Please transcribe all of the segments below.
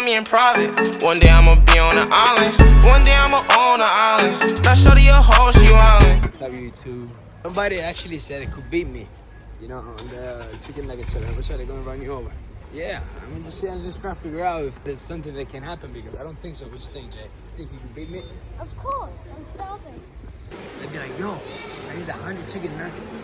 me in private. One day I'ma be on the island. One day I'ma own the island. Now show to your hoe, she wildin'. What's up, YouTube? Somebody actually said it could beat me, you know, on the chicken nugget challenge. Which are they gonna run you over? Yeah, I'm just trying to figure out if there's something that can happen because I don't think so. What you think, Jay? Think you can beat me? Of course, I'm starving. They'd be like, yo, I need 100 chicken nuggets.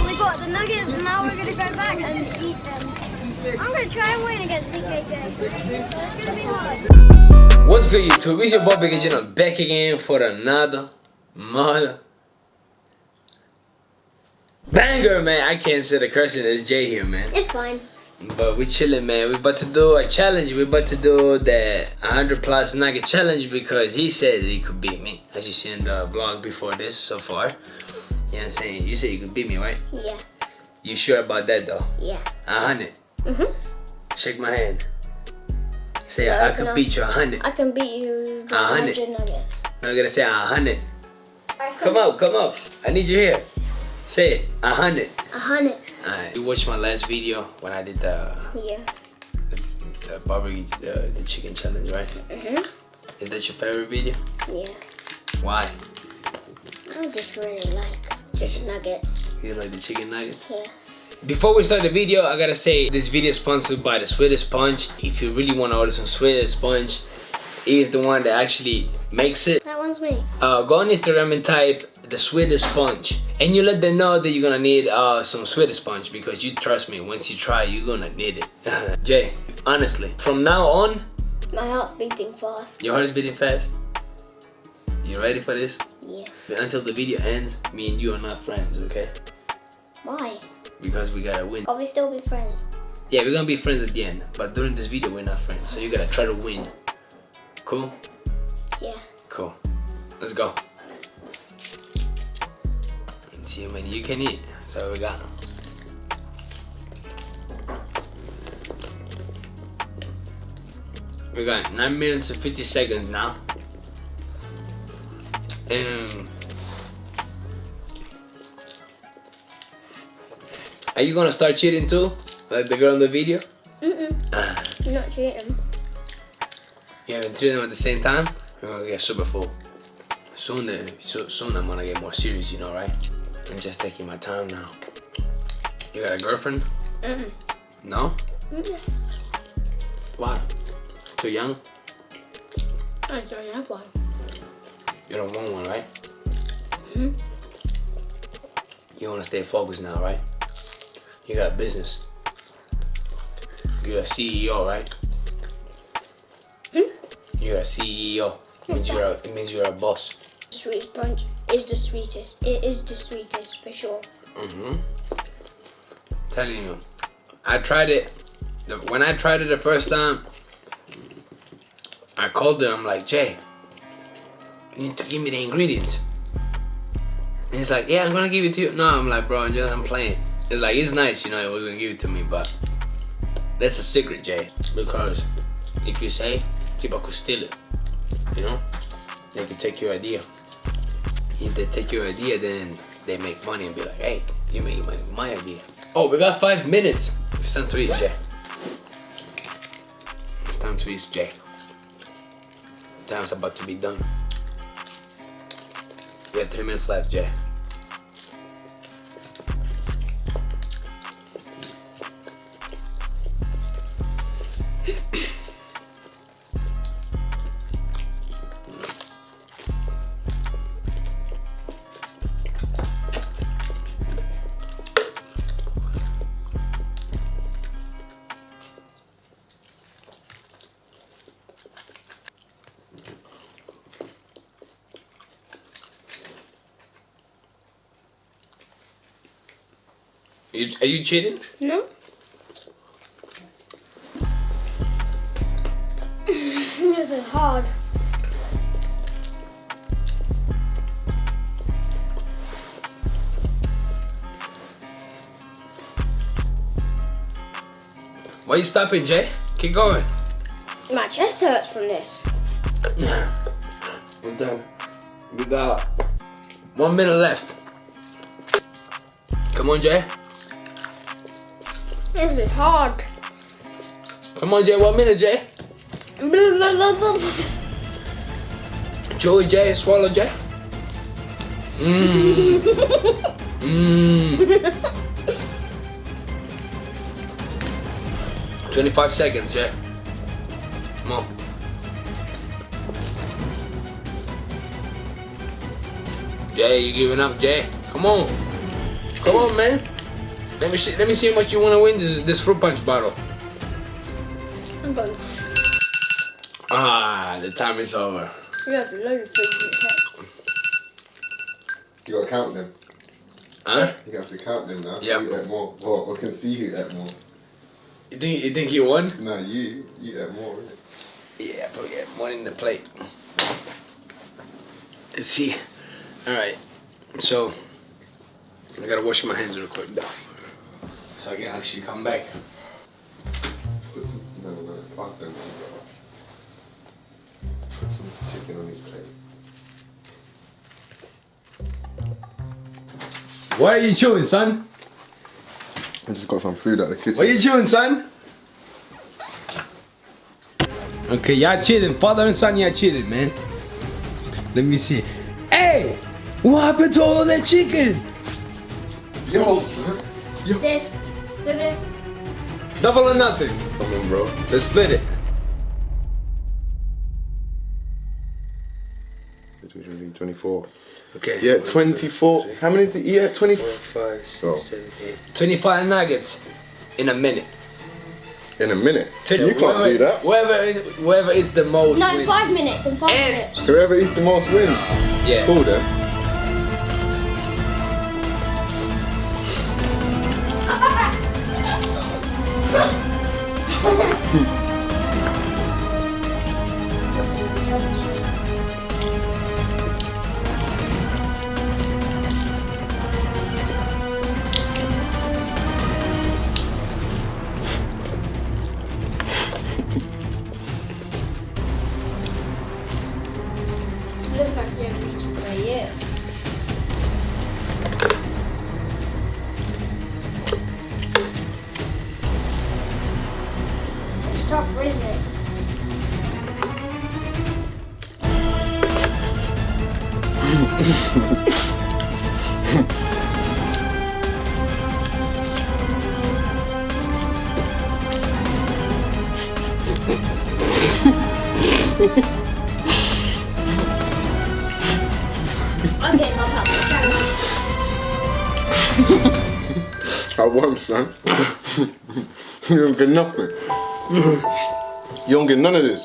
We got the nuggets and now we're gonna go back and eat them. I'm gonna try and win against BKJ. It's gonna be hard. What's good, YouTube? It's your boy BKJ. I'm back again for another mother banger, man. I can't say the cursing. It's Jay here, man. It's fine. But we chilling, man. We about to do a challenge. We about to do the 100+ nugget challenge because he said he could beat me. As you see in the vlog before this so far. You know what I'm saying? You said you could beat me, right? Yeah. You sure about that though? Yeah. 100. Shake my hand. Say Yeah, I could beat you 100. I can beat you 100 nuggets. I'm gonna say 100. Come up. I need you here. Say it. 100. 100. Alright. You watched my last video when I did the barbecue, the chicken challenge, right? Is that your favorite video? Yeah. Why? I just really like chicken nuggets. You like the chicken nuggets? Yeah. Before we start the video, I gotta say this video is sponsored by the Sweetest Sponge. If you really want to order some Sweetest Sponge, he is the one that actually makes it. That one's me. Go on Instagram and type the Sweetest Sponge, and you let them know that you're gonna need some Sweetest Sponge because you trust me. Once you try, you're gonna need it. Jay, honestly, from now on, My heart's beating fast. your heart is beating fast. You ready for this? Yeah. Until the video ends, me and you are not friends, okay? Why? Because we gotta win. Are we still be friends? Yeah, we're gonna be friends at the end, but during this video we're not friends, so you gotta try to win. Cool? Yeah. Cool. Let's go. Let's see how many you can eat. So we got. We got 9 minutes and 50 seconds now. And are you gonna start cheating too? Like the girl in the video? You're not cheating. You haven't treated them at the same time? We're gonna get super full. Soon I'm gonna get more serious, you know, right? I'm just taking my time now. You got a girlfriend? No? Why? Too young? I don't have one. You don't want one, right? You wanna stay focused now, right? You got a business. You're a CEO, right? You're a CEO. It means you're a boss. Sweet sponge is the sweetest. It is the sweetest for sure. Telling you, I tried it. When I tried it the first time, I called him. I'm like, Jay, you need to give me the ingredients. And he's like, yeah, I'm gonna give it to you. No, I'm like, bro, I'm playing. It's like, it's nice, you know, he was gonna give it to me, but that's a secret, Jay. Because if you say, people could steal it, you know? They could take your idea. If they take your idea, then they make money and be like, hey, you make money with my idea. Oh, we got 5 minutes. It's time to eat, Jay. It's time to eat, Jay. Time's about to be done. We have 3 minutes left, Jay. Are you cheating? No. This is hard. Why you stopping, Jay? Keep going. My chest hurts from this. We're done. We got 1 minute left. Come on, Jay. This is hard. Come on, Jay. 1 minute, Jay. Joey, Jay. Swallow, Jay. Mmm. Mmm. 25 seconds, Jay. Come on. Jay, you giving up, Jay? Come on. Come on, man. Let me see how much you want to win this fruit punch bottle. I'm going. Ah, the time is over. You have loads of food in your head. You gotta count them. Huh? You have to count them now. Yeah. You ate more. Well, I can see who ate more. You think you won? No, you ate more, innit? Yeah, but yeah, one in the plate. Let's see. All right, so I gotta wash my hands real quick though, so I can actually come back. Put some, no, pass them. Put some chicken on his plate. What are you chewing, son? I just got some food out of the kitchen. What are you chewing, son? Okay, y'all cheated. Father and son, y'all cheated, man. Let me see. Hey! What happened to all of that chicken? Yo! This. Look at it. Double or nothing. Come on, bro. Let's split it. 24. Okay. Yeah, 24. How many did you eat? 24. 5, 6, Oh. 7, 8. 25 nuggets in a minute. In a minute. You can't do that. Whoever is the most. No, wins. 5 minutes and 5 And- minutes. Whoever eats the most wins. Yeah. Cool then. Looks like you haven't eaten today yet. It's tough, isn't it? I'm getting up out the I won, son. You don't get nothing. You don't get none of this.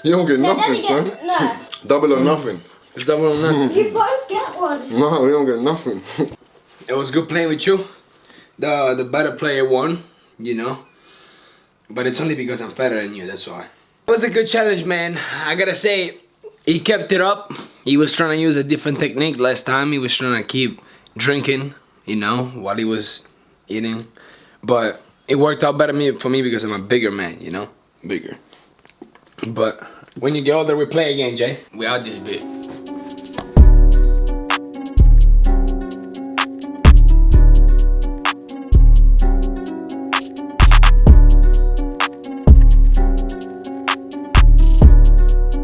You don't get nothing, son. No, Double or nothing. It's double or nothing. you both get one. No, you don't get nothing. It was good playing with you. The better player won, you know. But it's only because I'm fatter than you, that's why. It was a good challenge, man. I gotta say, he kept it up. He was trying to use a different technique last time. He was trying to keep drinking, you know, while he was eating. But it worked out better for me because I'm a bigger man, you know? Bigger. But when you get older, we play again, Jay. We out this bit.